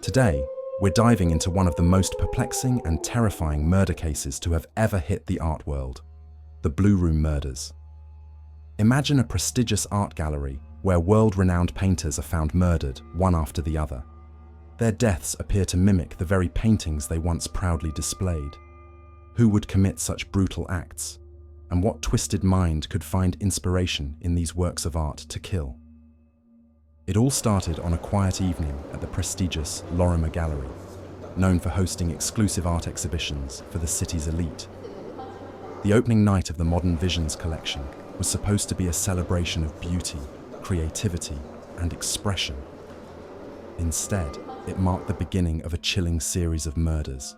Today, we're diving into one of the most perplexing and terrifying murder cases to have ever hit the art world: the Blue Room murders. Imagine a prestigious art gallery where world-renowned painters are found murdered, one after the other. Their deaths appear to mimic the very paintings they once proudly displayed. Who would commit such brutal acts? And what twisted mind could find inspiration in these works of art to kill? It all started on a quiet evening at the prestigious Lorimer Gallery, known for hosting exclusive art exhibitions for the city's elite. The opening night of the Modern Visions collection was supposed to be a celebration of beauty, creativity, and expression. Instead, it marked the beginning of a chilling series of murders.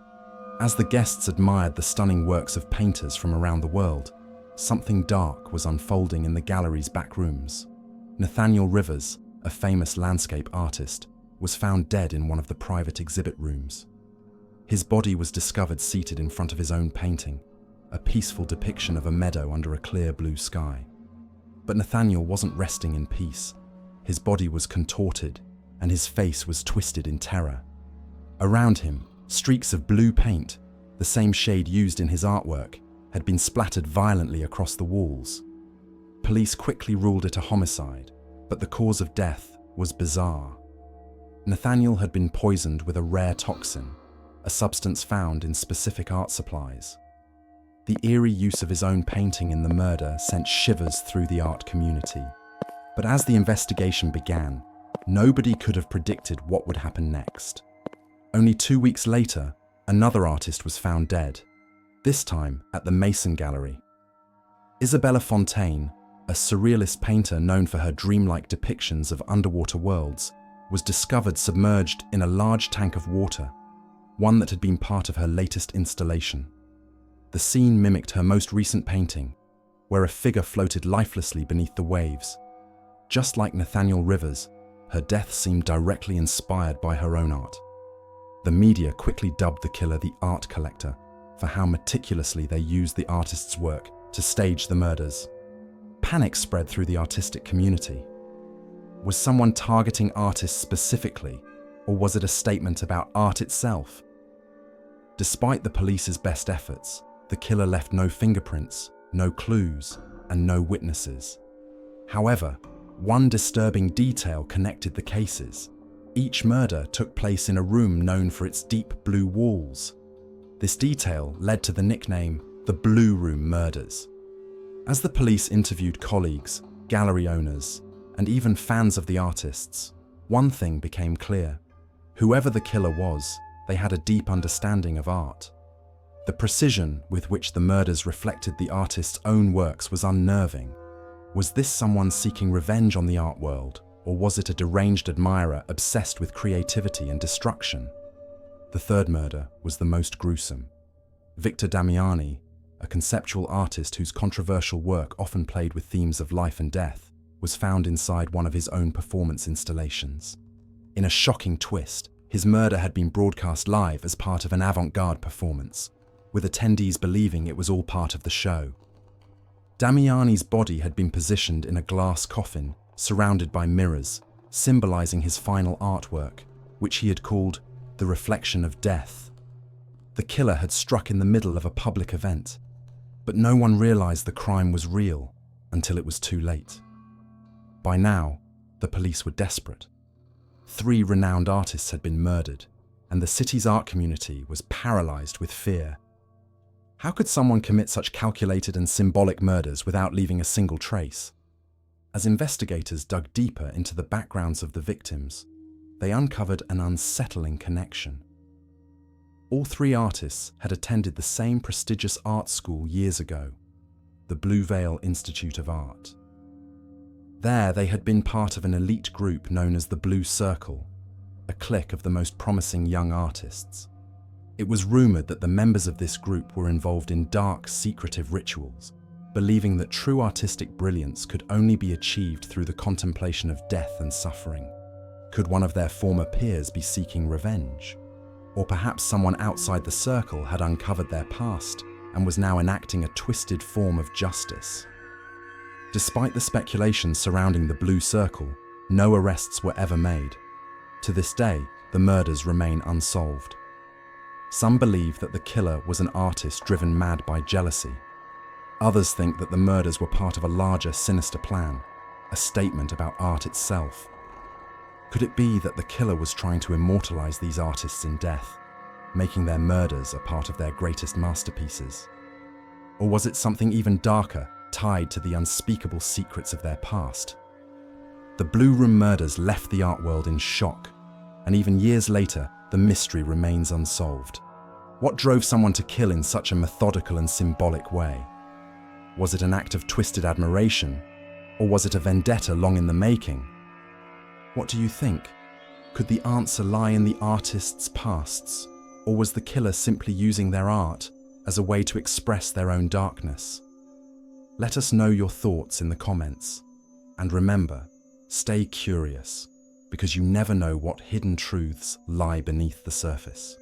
As the guests admired the stunning works of painters from around the world, something dark was unfolding in the gallery's back rooms. Nathaniel Rivers, a famous landscape artist, was found dead in one of the private exhibit rooms. His body was discovered seated in front of his own painting, a peaceful depiction of a meadow under a clear blue sky. But Nathaniel wasn't resting in peace. His body was contorted, and his face was twisted in terror. Around him, streaks of blue paint, the same shade used in his artwork, had been splattered violently across the walls. Police quickly ruled it a homicide, but the cause of death was bizarre. Nathaniel had been poisoned with a rare toxin, a substance found in specific art supplies. The eerie use of his own painting in the murder sent shivers through the art community. But as the investigation began, nobody could have predicted what would happen next. Only 2 weeks later, another artist was found dead, this time at the Mason Gallery. Isabella Fontaine, a surrealist painter known for her dreamlike depictions of underwater worlds, was discovered submerged in a large tank of water, one that had been part of her latest installation. The scene mimicked her most recent painting, where a figure floated lifelessly beneath the waves. Just like Nathaniel Rivers, her death seemed directly inspired by her own art. The media quickly dubbed the killer the art collector for how meticulously they used the artist's work to stage the murders. Panic spread through the artistic community. Was someone targeting artists specifically, or was it a statement about art itself? Despite the police's best efforts, the killer left no fingerprints, no clues, and no witnesses. However, one disturbing detail connected the cases. Each murder took place in a room known for its deep blue walls. This detail led to the nickname the Blue Room murders. As the police interviewed colleagues, gallery owners, and even fans of the artists, one thing became clear. Whoever the killer was, they had a deep understanding of art. The precision with which the murders reflected the artist's own works was unnerving. Was this someone seeking revenge on the art world, or was it a deranged admirer obsessed with creativity and destruction? The third murder was the most gruesome. Victor Damiani, a conceptual artist whose controversial work often played with themes of life and death, was found inside one of his own performance installations. In a shocking twist, his murder had been broadcast live as part of an avant-garde performance, with attendees believing it was all part of the show. Damiani's body had been positioned in a glass coffin, surrounded by mirrors, symbolizing his final artwork, which he had called the reflection of death. The killer had struck in the middle of a public event, but no one realized the crime was real until it was too late. By now, the police were desperate. 3 renowned artists had been murdered, and the city's art community was paralyzed with fear. How could someone commit such calculated and symbolic murders without leaving a single trace? As investigators dug deeper into the backgrounds of the victims, they uncovered an unsettling connection. All 3 artists had attended the same prestigious art school years ago, the Blue Veil Institute of Art. There, they had been part of an elite group known as the Blue Circle, a clique of the most promising young artists. It was rumored that the members of this group were involved in dark, secretive rituals, believing that true artistic brilliance could only be achieved through the contemplation of death and suffering. Could one of their former peers be seeking revenge? Or perhaps someone outside the circle had uncovered their past and was now enacting a twisted form of justice. Despite the speculation surrounding the Blue Circle, no arrests were ever made. To this day, the murders remain unsolved. Some believe that the killer was an artist driven mad by jealousy. Others think that the murders were part of a larger, sinister plan, a statement about art itself. Could it be that the killer was trying to immortalize these artists in death, making their murders a part of their greatest masterpieces? Or was it something even darker, tied to the unspeakable secrets of their past? The Blue Room murders left the art world in shock, and even years later, the mystery remains unsolved. What drove someone to kill in such a methodical and symbolic way? Was it an act of twisted admiration, or was it a vendetta long in the making? What do you think? Could the answer lie in the artist's pasts, or was the killer simply using their art as a way to express their own darkness? Let us know your thoughts in the comments. And remember, stay curious, because you never know what hidden truths lie beneath the surface.